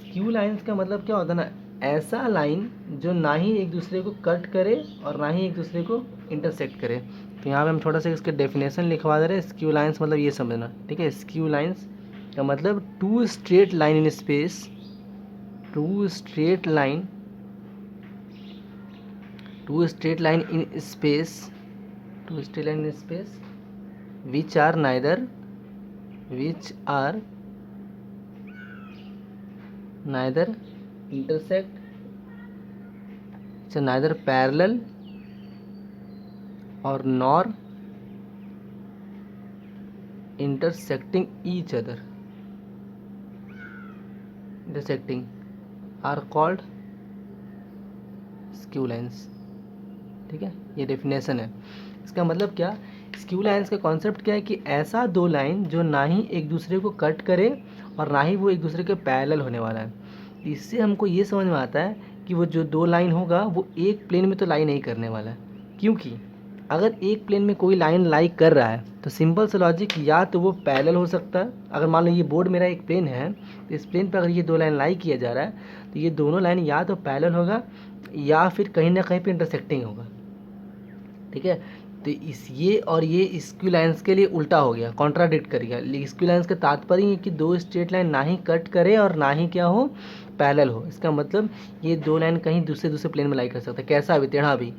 Speaker 1: स्क्यू लाइंस का मतलब क्या होता है ना, ऐसा लाइन जो ना ही एक दूसरे को कट करे और ना ही एक दूसरे को इंटरसेक्ट करे। तो यहाँ पे हम थोड़ा सा इसके डेफिनेशन लिखवा दे रहे हैं। स्क्यू लाइंस मतलब ये समझना, ठीक है। स्क्यू लाइंस का मतलब two straight line in space, two straight line in space, two straight line in space which are neither intersect, so neither parallel or nor intersecting each other, are called skew lines। ठीक है, ये definition है। इसका मतलब क्या, skew lines का concept क्या है कि ऐसा दो लाइन जो ना ही एक दूसरे को कट करे और ना ही वो एक दूसरे के पैरेलल होने वाला है। इससे हमको ये समझ में आता है कि वो जो दो लाइन होगा वो एक प्लेन में तो लाई नहीं करने वाला है, क्योंकि अगर एक प्लेन में कोई लाइन लाई कर रहा है तो सिंपल सा लॉजिक, या तो वो पैरेलल हो सकता है। अगर मान लो ये बोर्ड मेरा एक प्लेन है तो इस प्लेन पर अगर ये दो लाइन लाई किया जा रहा है तो ये दोनों लाइन या तो पैरेलल होगा या फिर कहीं ना कहीं पे इंटरसेक्टिंग होगा। ठीक है, तो ये स्क्यू लाइन्स के लिए उल्टा हो गया, कॉन्ट्राडिक्ट कर गया। स्क्यू लाइन्स का तात्पर्य है कि दो स्ट्रेट लाइन ना ही कट करे और ना ही क्या हो, पैरेलल हो। इसका मतलब ये दो लाइन कहीं दूसरे प्लेन में लाई कर सकता है, कैसा भी, टेढ़ा भी।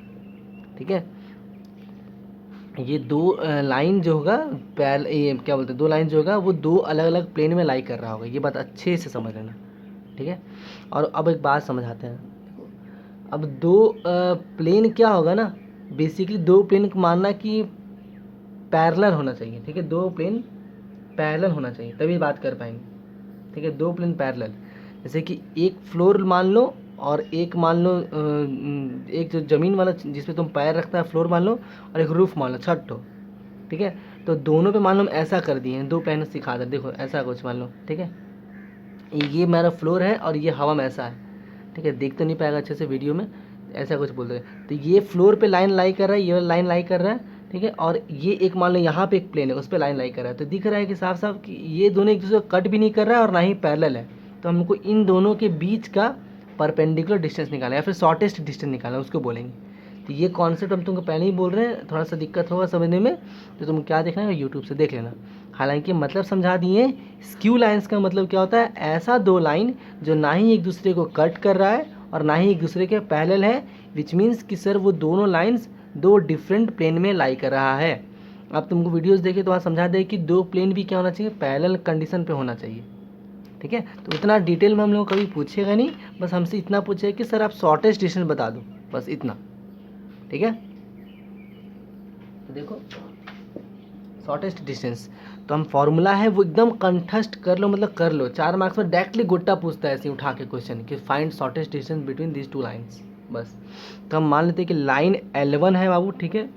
Speaker 1: ठीक है, ये दो लाइन जो होगा ये क्या बोलते हैं, दो लाइन जो होगा वो दो अलग अलग प्लेन में लाई कर रहा होगा, ये बात अच्छे से समझ लेना। ठीक है, और अब एक बात समझाते हैं। अब दो प्लेन क्या होगा ना, बेसिकली दो प्लेन मानना कि पैरेलल होना चाहिए। ठीक है, दो प्लेन पैरेलल होना चाहिए तभी बात कर पाएंगे। ठीक है, दो प्लेन पैरेलल, जैसे कि एक फ्लोर मान लो और एक मान लो एक जो ज़मीन वाला जिसपे तुम पैर रखता है फ्लोर मान लो, और एक रूफ मान लो, छत हो। ठीक है, तो दोनों पे मान लो हम ऐसा कर दिए हैं, दो प्लेन सिखा दे, देखो ऐसा कुछ मान लो। ठीक है, ये मेरा फ्लोर है और ये हवा में ऐसा है। ठीक है, देख तो नहीं पाएगा अच्छे से वीडियो में, ऐसा कुछ बोल रहे हैं। तो ये फ्लोर पे लाइन लाई कर रहा है, ये लाइन लाई कर रहा है। ठीक है, और ये एक मान लो यहाँ पे एक प्लेन है उस पर लाइन लाई कर रहा है, तो दिख रहा है कि साफ साफ कि ये दोनों एक दूसरे को कट भी नहीं कर रहा है और ना ही पैरेलल है। तो हमको इन दोनों के बीच का परपेंडिकुलर डिस्टेंस निकालना या फिर शॉर्टेस्ट डिस्टेंस निकालना, उसको बोलेंगे। तो ये कॉन्सेप्ट हम तुमको पहले ही बोल रहे हैं, थोड़ा सा दिक्कत होगा समझने में, तो तुम क्या देखना है, यूट्यूब से देख लेना। हालांकि मतलब समझा दिए। स्क्यू लाइन्स का मतलब क्या होता है, ऐसा दो लाइन जो ना ही एक दूसरे को कट कर रहा है और ना ही एक दूसरे के पैरेलल है, विच मीन्स कि सर वो दोनों लाइन्स दो डिफरेंट प्लेन में लाई कर रहा है। अब तुमको वीडियोस देखे तो वहाँ समझा दे कि दो प्लेन भी क्या होना चाहिए, पैरेलल कंडीशन पे होना चाहिए। ठीक है, तो इतना डिटेल में हम लोग कभी पूछेगा नहीं, बस हमसे इतना पूछे कि सर आप शॉर्टेस्ट डिस्टेंस बता दो, बस इतना। ठीक है, तो देखो शॉर्टेस्ट डिस्टेंस, तो हम फॉर्मूला है वो एकदम कंठस्थ कर लो, मतलब कर लो। 4 मार्क्स में डायरेक्टली गोटा पूछता है ऐसे उठा के क्वेश्चन कि find shortest distance between these two lines, बस। तो हम मान लेते हैं कि लाइन L1 है बाबू। ठीक है,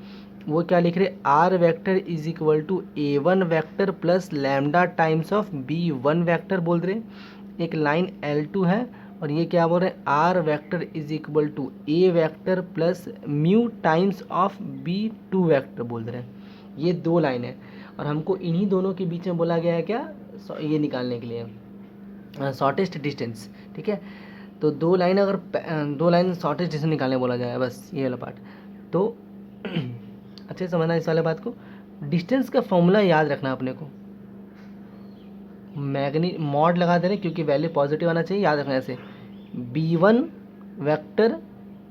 Speaker 1: वो क्या लिख रहे, r vector is equal to A1 vector plus lambda times of B1 vector बोल रहे। एक लाइन L2 है और ये क्या बोल रहे हैं, r vector is equal to A vector plus mu times of B2 vector बोल रहे हैं। ये दो लाइन है और हमको इन्हीं दोनों के बीच में बोला गया है क्या, ये निकालने के लिए शॉर्टेस्ट डिस्टेंस। ठीक है, तो दो लाइन अगर दो लाइन शॉर्टेस्ट डिस्टेंस निकालने बोला जाए, बस ये वाला पार्ट। तो अच्छे से समझना इस वाले बात को। डिस्टेंस का फॉर्मूला याद रखना अपने को, मॉड लगा दे रहे क्योंकि वैल्यू पॉजिटिव आना चाहिए, याद रखना ऐसे B1 vector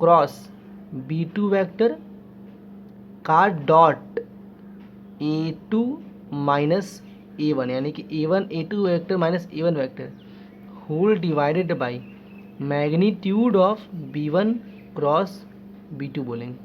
Speaker 1: cross B2 vector का डॉट A2 माइनस A1, यानी कि A1 A2 vector minus A1 vector whole divided by magnitude of B1 cross B2 बोलेंगे,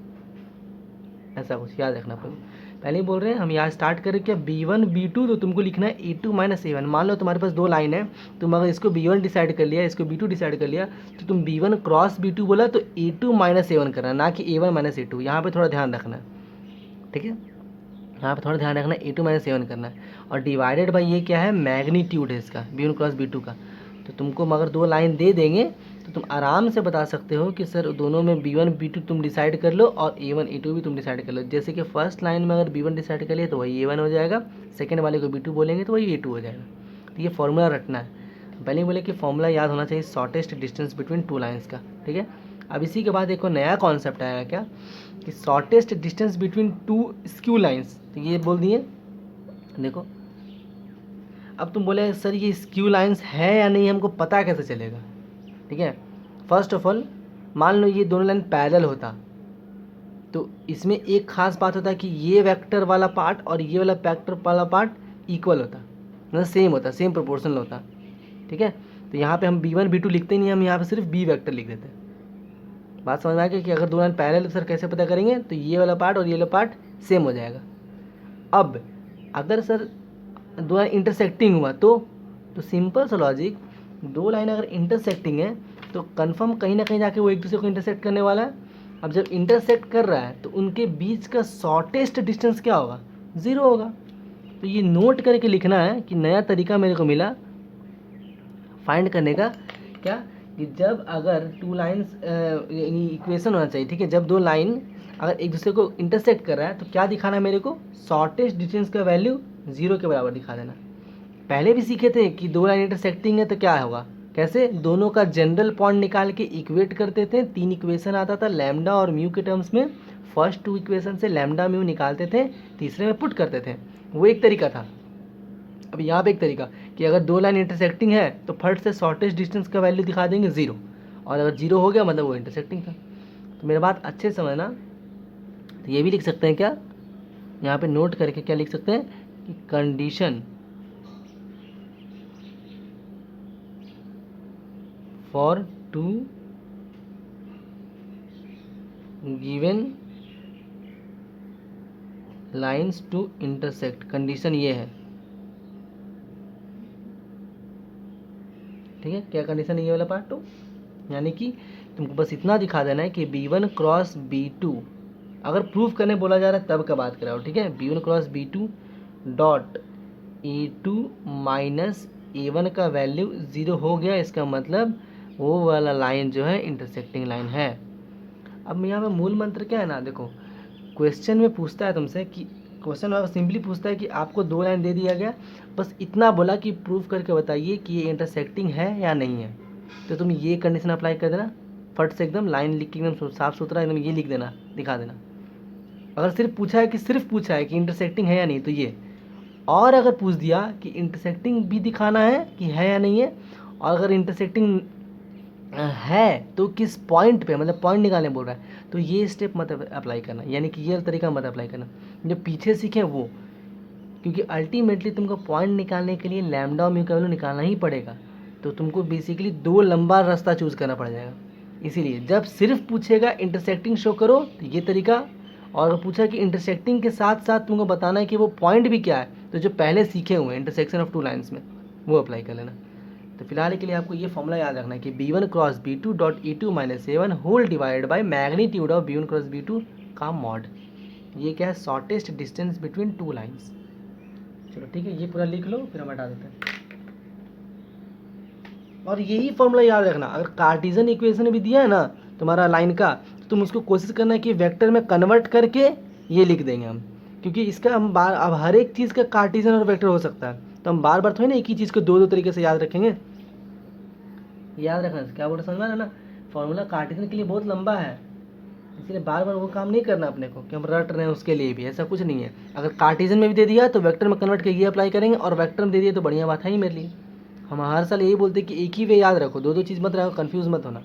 Speaker 1: ऐसा कुछ याद रखना पड़ेगा। पहले ही बोल रहे हैं हम, यहाँ स्टार्ट करें क्या, B1 B2, तो तुमको लिखना है A2 माइनस A1। मान लो तुम्हारे पास दो लाइन है, तुम अगर इसको B1 डिसाइड कर लिया, इसको B2 डिसाइड कर लिया, तो तुम B1 क्रॉस B2 बोला तो A2 माइनस A1 करना, ना कि A1 माइनस A2। यहाँ पर थोड़ा ध्यान रखना है। ठीक है, यहाँ पे थोड़ा ध्यान रखना है, A2 माइनस A1 करना है। और डिवाइडेड बाई ये क्या है, मैग्नीट्यूड है इसका, B1 क्रॉस B2 का। तो तुमको मगर दो लाइन दे देंगे तो तुम आराम से बता सकते हो कि सर दोनों में B1 B2 तुम डिसाइड कर लो और A1 A2 भी तुम डिसाइड कर लो। जैसे कि फर्स्ट लाइन में अगर B1 डिसाइड कर लिया तो वही A1 हो जाएगा, सेकेंड वाले को B2 बोलेंगे तो वही A2 हो जाएगा। तो ये फॉर्मूला रटना है। पहले ही बोले कि फॉर्मूला याद होना चाहिए shortest distance between two lines का। ठीक है, अब इसी के बाद एक नया कॉन्सेप्ट आया क्या, कि shortest distance between to skew lines. तो ये बोल दिए, देखो अब तुम बोले सर ये स्क्यू लाइंस है या नहीं, हमको पता कैसे चलेगा? ठीक है, फर्स्ट ऑफ ऑल मान लो ये दोनों लाइन पैरेलल होता तो इसमें एक खास बात होता है कि ये वेक्टर वाला पार्ट और ये वाला वेक्टर वाला पार्ट इक्वल होता, मतलब सेम होता, सेम प्रोपोर्शनल होता। ठीक है, तो यहाँ पे हम b1 b2 लिखते नहीं, हम यहाँ पे सिर्फ b वेक्टर लिख देते हैं। बात समझ में आ गई कि अगर दो लाइन पैरेलल सर कैसे पता करेंगे, तो ये वाला पार्ट और ये वाला पार्ट सेम हो जाएगा। अब अगर सर दो लाइन इंटरसेक्टिंग हुआ तो सिंपल सा लॉजिक, दो लाइन अगर इंटरसेक्टिंग है तो कंफर्म कहीं ना कहीं जाके वो एक दूसरे को इंटरसेक्ट करने वाला है। अब जब इंटरसेक्ट कर रहा है तो उनके बीच का शॉर्टेस्ट डिस्टेंस क्या होगा? 0 होगा। तो ये नोट करके लिखना है कि नया तरीका मेरे को मिला फाइंड करने का, क्या कि जब अगर टू लाइन्स इक्वेशन होना चाहिए, ठीक है, जब दो लाइन अगर एक दूसरे को इंटरसेक्ट कर रहा है तो क्या दिखाना है मेरे को? शॉर्टेस्ट डिस्टेंस का वैल्यू 0 के बराबर दिखा देना। पहले भी सीखे थे कि दो लाइन इंटरसेक्टिंग है तो क्या होगा, कैसे दोनों का जनरल पॉइंट निकाल के इक्वेट करते थे। 3 इक्वेशन आता था लैम्डा और म्यू के टर्म्स में, फर्स्ट 2 इक्वेशन से लैम्डा म्यू निकालते थे, तीसरे में पुट करते थे, वो एक तरीका था। अब यहाँ पे एक तरीका कि अगर दो लाइन इंटरसेक्टिंग है तो फर्स्ट से शॉर्टेस्ट डिस्टेंस का वैल्यू दिखा देंगे 0, और अगर 0 हो गया मतलब वो इंटरसेक्टिंग था। तो मेरा बात अच्छे से समझना। तो ये भी लिख सकते हैं क्या, यहाँ पे नोट करके क्या लिख सकते हैं कि condition for two given lines to intersect, condition ये है। ठीक है, क्या कंडीशन है ये वाला पार्ट 2, यानी कि तुमको बस इतना दिखा देना है कि b1 क्रॉस b2, अगर प्रूफ करने बोला जा रहा है तब का बात कराओ। ठीक है, b1 cross b2 dot a2 minus a1 का वैल्यू 0 हो गया, इसका मतलब वो वाला लाइन जो है इंटरसेक्टिंग लाइन है। अब यहाँ पे मूल मंत्र क्या है ना, देखो क्वेश्चन में पूछता है तुमसे कि क्वेश्चन सिंपली पूछता है कि आपको दो लाइन दे दिया गया, बस इतना बोला कि प्रूफ करके बताइए कि ये इंटरसेक्टिंग है या नहीं है। तो तुम ये कंडीशन अप्लाई कर देना फट से, एकदम लाइन लिख के एकदम साफ सुथरा एकदम ये लिख देना, दिखा देना। अगर सिर्फ पूछा है कि इंटरसेक्टिंग है या नहीं तो ये, और अगर पूछ दिया कि इंटरसेक्टिंग भी दिखाना है कि है या नहीं है, और अगर इंटरसेक्टिंग है तो किस पॉइंट पे, मतलब पॉइंट निकालने बोल रहा है, तो ये स्टेप मत अप्लाई करना, यानी कि ये तरीका मत अप्लाई करना जो पीछे सीखे वो, क्योंकि अल्टीमेटली तुमको पॉइंट निकालने के लिए लैम्डा और म्यू का वैल्यू निकालना ही पड़ेगा। तो तुमको बेसिकली 2 लंबा रास्ता चूज़ करना पड़ जाएगा। इसीलिए जब सिर्फ पूछेगा इंटरसेक्टिंग शो करो तो ये तरीका, और अगर पूछा कि इंटरसेक्टिंग के साथ साथ तुमको बताना है कि वो पॉइंट भी क्या है, तो जो पहले सीखे हुए हैं इंटरसेक्शन ऑफ 2 लाइन्स में वो अप्लाई कर लेना। तो फिलहाल के लिए आपको ये फॉर्मूला याद रखना है कि b1 cross b2 dot e2 minus a1 whole divide by magnitude of b1 cross b2 का मॉड। ये क्या है? Shortest distance between 2 lines. चलो ठीक है, ये पूरा लिख लो, फिर हम हटा देते हैं। और यही फॉर्मूला याद रखना, अगर कार्टेशियन इक्वेशन भी दिया है ना तुम्हारा लाइन का, तो तुम उसको कोशिश करना कि वेक्टर में कन्वर्ट करके ये लिख देंगे हम, क्योंकि इसका हम अब हर एक चीज़ का कार्टेशियन और वेक्टर हो सकता है, तो हम बार बार थोड़ी ना एक ही चीज़ को 2 तरीके से याद रखेंगे। याद रखना, क्या बोल रहे समझ में ना, फॉर्मूला कार्टेशियन के लिए बहुत लंबा है, इसलिए बार बार वो काम नहीं करना अपने को कि हम रट रहे हैं उसके लिए भी, ऐसा कुछ नहीं है। अगर कार्टेशियन में भी दे दिया तो वेक्टर में कन्वर्ट करके ये अप्लाई करेंगे, और वेक्टर में दे दिया तो बढ़िया बात है ही मेरे लिए। हम हर साल यही बोलते हैं कि एक ही वे याद रखो, 2 चीज़ मत रखो, कन्फ्यूज़ मत होना।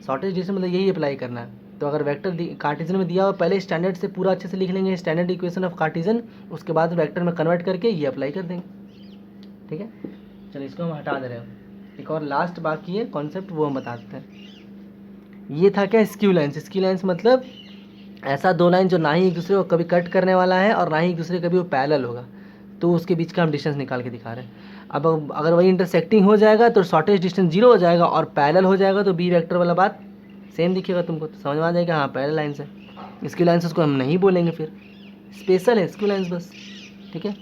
Speaker 1: शॉर्टेज डिस्टेंस मतलब यही अप्लाई करना है। तो अगर वेक्टर कार्टेशियन में दिया हो, पहले स्टैंडर्ड से पूरा अच्छे से लिख लेंगे स्टैंडर्ड इक्वेशन ऑफ कार्टेशियन, उसके बाद वेक्टर में कन्वर्ट करके ये अप्लाई कर देंगे। ठीक है, चलो इसको हम हटा दे रहे हैं। एक और लास्ट बाकी है कॉन्सेप्ट, वो हम बता देते हैं। ये था क्या? Skew lines. स्क्यू लाइन्स मतलब ऐसा 2 लाइन जो ना ही एक दूसरे को कभी कट करने वाला है और ना ही एक दूसरे कभी वो पैरेलल होगा, तो उसके बीच का हम डिस्टेंस निकाल के दिखा रहे हैं। अब अगर वही इंटरसेक्टिंग हो जाएगा तो शॉर्टेस्ट डिस्टेंस 0 हो जाएगा, और पैरेलल हो जाएगा तो बी वेक्टर वाला बात सेम दिखेगा तुमको, तो समझ में आ जाएगा हाँ पैरेलल लाइन्स है। स्क्यू लाइन्स उसको हम नहीं बोलेंगे, फिर स्पेशल है स्क्यू लाइन्स बस। ठीक है,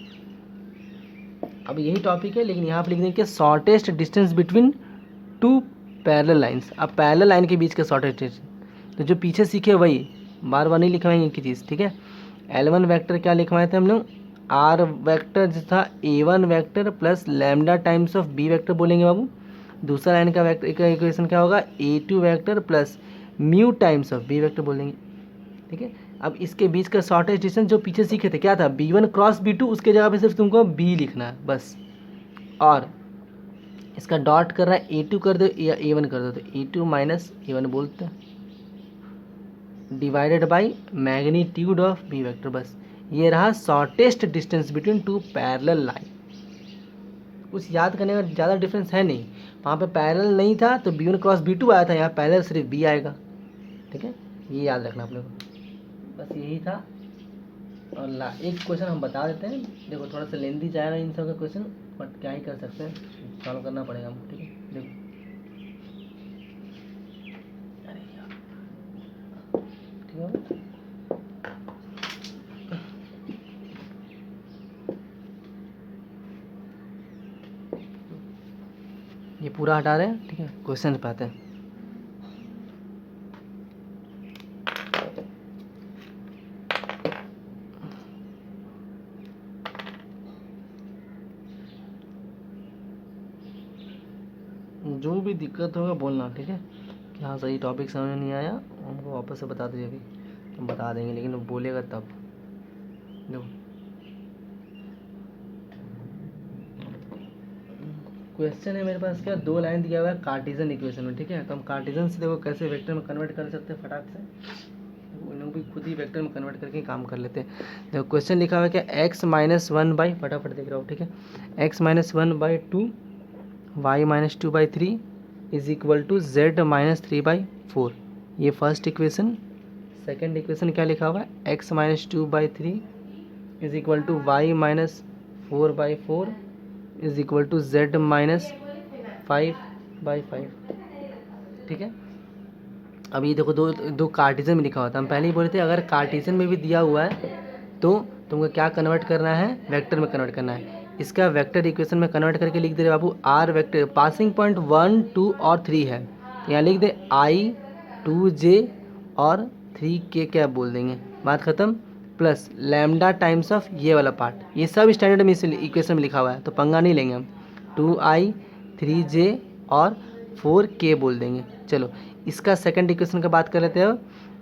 Speaker 1: अब यही टॉपिक है, लेकिन यहाँ पर लिख देंगे कि shortest distance between 2 parallel lines. अब पैरेलल लाइन के बीच का शॉर्टेस्ट डिस्टेंस, तो जो पीछे सीखे वही बार बार नहीं लिखवाएंगे एक ही चीज़। ठीक है, L1 वेक्टर क्या लिखवाए थे हम लोग? R वेक्टर जो था A1 vector plus lambda times of B vector बोलेंगे बाबू। दूसरा लाइन का वेक्टर का इक्वेशन क्या होगा? A2 vector plus mu times of B vector बोलेंगे। ठीक है, अब इसके बीच का शॉर्टेस्ट डिस्टेंस जो पीछे सीखे थे क्या था? B1 क्रॉस B2, उसके जगह पे सिर्फ तुमको B लिखना है बस। और इसका डॉट कर रहा है A2 कर दो या A1 कर दो, तो A2 माइनस A1 बोलते हैं, divided by magnitude of b vector. बस ये रहा shortest distance between two parallel line. कुछ याद करने का ज़्यादा डिफरेंस है नहीं, वहाँ पे पैरेलल नहीं था तो B1 क्रॉस B2 आया था, यहाँ पैरेलल सिर्फ B आएगा। ठीक है, ये याद रखना आप लोग को, बस यही था। और एक क्वेश्चन हम बता देते हैं, देखो थोड़ा सा लेंदी जाएगा इन सब का क्वेश्चन, बट क्या ही कर सकते हैं, सॉल्व करना पड़ेगा हमको। ठीक है, देखो अरे यार, ठीक है, ये पूरा हटा रहे हैं। ठीक है, क्वेश्चन पे आते हैं। जो भी दिक्कत होगा बोलना, ठीक है, कि हाँ सही टॉपिक समझ नहीं आया, हमको वापस से बता दीजिए, अभी हम बता देंगे, लेकिन वो बोलेगा तब। देखो क्वेश्चन है मेरे पास, क्या दो लाइन दिया हुआ है कार्टेशियन इक्वेशन में। ठीक है, तो हम कार्टेशियन से देखो कैसे वेक्टर में कन्वर्ट कर सकते हैं फटाक से, उन लोग भी खुद ही वेक्टर में कन्वर्ट करके काम कर लेते हैं। देखो क्वेश्चन लिखा हुआ है क्या, x माइनस वन बाई, फटाफट देख रहा हूँ। ठीक है, x minus one by two, y minus two by three is equal to z minus three by four. ये फर्स्ट इक्वेशन। सेकेंड इक्वेशन क्या लिखा हुआ है, x minus two by three is equal to y minus four by four is equal to z minus five by five. ठीक है, अब ये देखो दो दो कार्टेशियन में लिखा हुआ था, हम पहले ही बोले थे अगर कार्टेशियन में भी दिया हुआ है तो तुमको क्या कन्वर्ट करना है, वेक्टर में कन्वर्ट करना है। इसका वेक्टर इक्वेशन में कन्वर्ट करके लिख दे रहे बाबू, आर वेक्टर पासिंग पॉइंट 1 2 और 3 है, यहाँ लिख दे आई 2j और 3k क्या बोल देंगे, बात खत्म। प्लस लैम्डा टाइम्स ऑफ ये वाला पार्ट, ये सब स्टैंडर्ड में इक्वेशन में लिखा हुआ है तो पंगा नहीं लेंगे हम, 2i 3j और 4k बोल देंगे। चलो इसका सेकंड इक्वेशन का बात कर लेते हैं,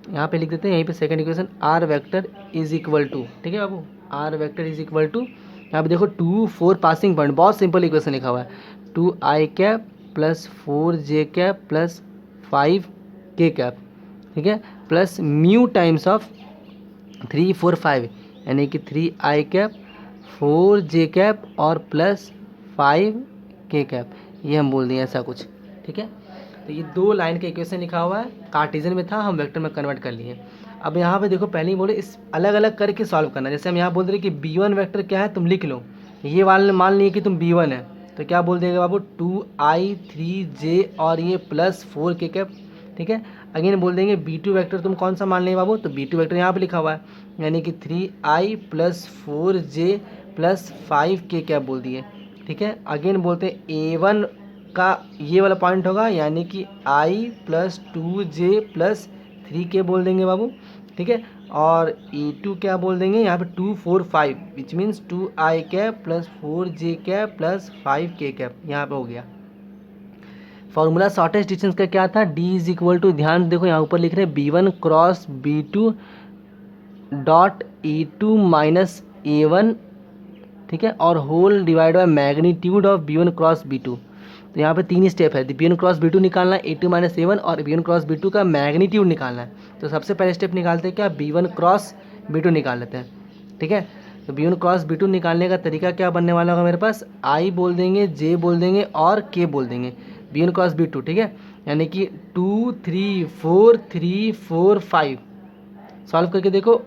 Speaker 1: यहाँ पे लिख देते हैं, यहीं पे second equation r vector is equal to, ठीक है बाबू, r vector is equal to, यहाँ पे देखो 2 4 पासिंग पॉइंट, बहुत सिंपल इक्वेशन लिखा हुआ है, 2i cap plus 4j cap plus 5k cap, ठीक है, प्लस म्यू टाइम्स ऑफ 3 4 5, यानी कि 3i कैप 4j कैप और प्लस 5k कैप, ये हम बोल दिए ऐसा कुछ। ठीक है, तो ये दो लाइन का इक्वेशन लिखा हुआ है, कार्टेशियन में था, हम वेक्टर में कन्वर्ट कर लिए। अब यहाँ पे देखो पहले ही बोले इस अलग अलग करके सॉल्व करना, जैसे हम यहाँ बोल रहे कि b1 वेक्टर क्या है, तुम लिख लो, ये वाले मान लिए कि तुम b1 है तो क्या बोल देगा बाबू, 2i 3j और ये प्लस 4k कैप। ठीक है, अगेन बोल देंगे b2 वेक्टर तुम कौन सा मान लेंगे बाबू, तो b2 वेक्टर यहाँ पे लिखा हुआ है, यानी कि 3i plus 4j plus 5k cap बोल दिए। ठीक है, अगेन बोलते हैं a1 का ये वाला पॉइंट होगा, यानी कि i plus 2j plus 3k बोल देंगे बाबू। ठीक है, और e2 क्या बोल देंगे, यहाँ पे 2 4 5 which means 2i cap plus 4j cap plus 5k cap, यहाँ पे हो गया। फॉर्मूला शॉर्टेस्ट डिस्टेंस का क्या था, d इज इक्वल टू, ध्यान देखो यहाँ ऊपर लिख रहे हैं b1 cross b2 dot e2 minus a1, ठीक है, और whole divide by magnitude of b1 cross b2। तो यहाँ पे तीन स्टेप है, b1 क्रॉस b2 निकालना है, a2 माइनस a1, और b1 क्रॉस b2 का मैग्नीट्यूड निकालना है। तो सबसे पहले स्टेप निकालते हैं क्या, b1 क्रॉस b2 निकाल लेते हैं। ठीक है, तो b1 क्रॉस b2 निकालने का तरीका क्या बनने वाला होगा मेरे पास, i बोल देंगे, j बोल देंगे और k बोल देंगे, b1 क्रॉस b2। ठीक है, यानी कि 2 3 4 3 4 5, सॉल्व करके देखो,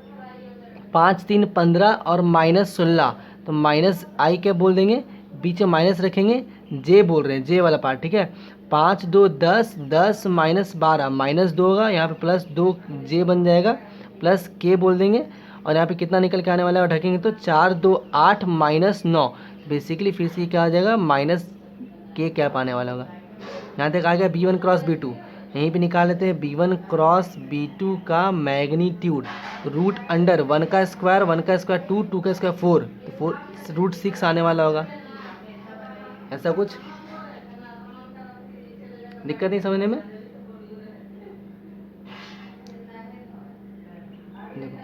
Speaker 1: 5 3 15 और माइनस 16, तो माइनस आई क्या बोल देंगे, बीच में माइनस रखेंगे, जे बोल रहे हैं, जे वाला पार्ट। ठीक है, 5 2 10 10 माइनस 12, माइनस 2 होगा, यहाँ पे प्लस 2 जे बन जाएगा, प्लस के बोल देंगे, और यहाँ पे कितना निकल के आने वाला है ढकेंगे तो 4 2 8 माइनस 9, बेसिकली फिर से क्या आ जाएगा, माइनस के कैप आने वाला होगा। यहाँ तक आ गया b1 क्रॉस b2, यहीं पे निकाल लेते हैं b1 क्रॉस b2 का मैग्नीट्यूड, रूट अंडर 1 का स्क्वायर 1 का स्क्वायर 2 2 का स्क्वायर 4, तो 4 रूट 6 आने वाला होगा, ऐसा कुछ दिक्कत नहीं समझने में। देखो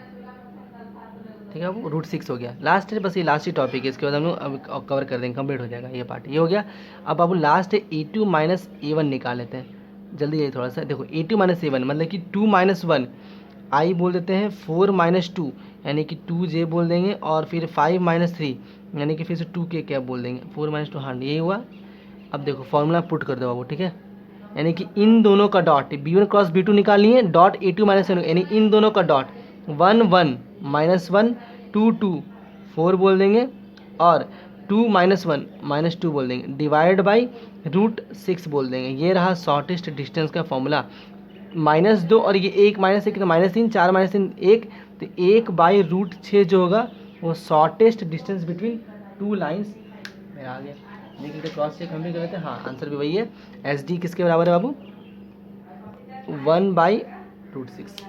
Speaker 1: ठीक ठीक है बाबू, √6 हो गया। लास्ट है, बस ये लास्ट ही टॉपिक है, इसके बाद हम लोग अब कवर कर देंगे, कंप्लीट हो जाएगा ये पार्ट, ये हो गया। अब बाबू लास्ट है A2 माइनस A1 निकाल लेते हैं, जल्दी ये थोड़ा सा देखो। A2 माइनस A1 मतलब कि 2 माइनस 1, आई बोल देते हैं 4 माइनस 2 यानी कि 2J बोल देंगे, और फिर 5 माइनस 3 यानी कि फिर से 2K क्या बोल देंगे, 4 माइनस 2, हाँ यही हुआ। अब देखो फॉर्मूला पुट कर दो बाबू, ठीक है, यानी कि इन दोनों का डॉट B1 क्रॉस B2 निकालनी है, डॉट A2 माइनस A1 यानी इन दोनों का डॉट 1 1 माइनस 1 2 2 4 बोल देंगे, और 2 माइनस 1 माइनस 2 बोल देंगे, डिवाइड बाई √6 बोल देंगे। ये रहा शॉर्टेस्ट डिस्टेंस का फॉर्मूला। -2 और ये 1 माइनस 1 तो -3, 4 माइनस 3 1, तो 1/√6 जो होगा वो shortest distance between two lines में आ गया। देखिए तो क्रॉस चेक हम भी कर लेते हैं, हाँ आंसर भी वही है। SD किसके बराबर है बाबू, 1/√6।